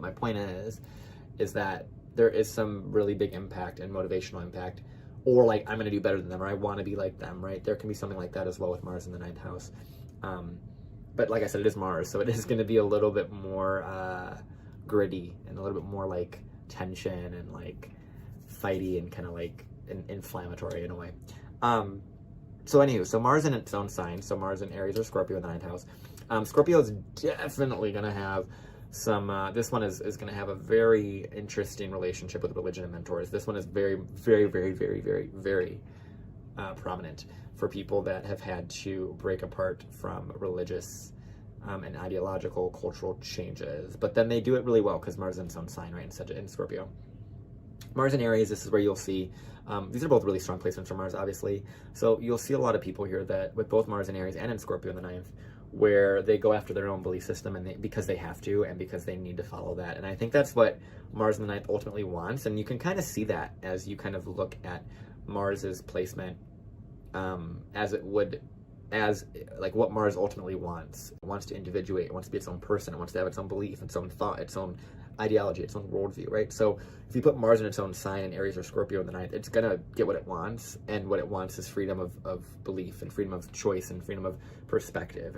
my point is that there is some really big impact and motivational impact, or like I'm going to do better than them, or I want to be like them, right? There can be something like that as well with Mars in the ninth house. But like I said, it is Mars, so it is going to be a little bit more gritty and a little bit more like tension and like fighty and kind of like inflammatory in a way. So anywho, so Mars in its own sign, so Mars in Aries or Scorpio in the ninth house. Scorpio is definitely going to have some, this one is going to have a very interesting relationship with religion and mentors. This one is very, very, very, very, very, very prominent for people that have had to break apart from religious and ideological cultural changes. But then they do it really well because Mars in its own sign, right, in Scorpio. Mars in Aries, this is where you'll see, these are both really strong placements for Mars, obviously. So you'll see a lot of people here that, with both Mars in Aries and in Scorpio in the ninth, where they go after their own belief system and because they have to and because they need to follow that. And I think that's what Mars in the ninth ultimately wants. And you can kind of see that as you kind of look at Mars's placement as like what Mars ultimately wants. It wants to individuate, it wants to be its own person, it wants to have its own belief, its own thought, its own ideology, its own worldview, right? So if you put Mars in its own sign in Aries or Scorpio in the ninth, it's gonna get what it wants, and what it wants is freedom of belief and freedom of choice and freedom of perspective.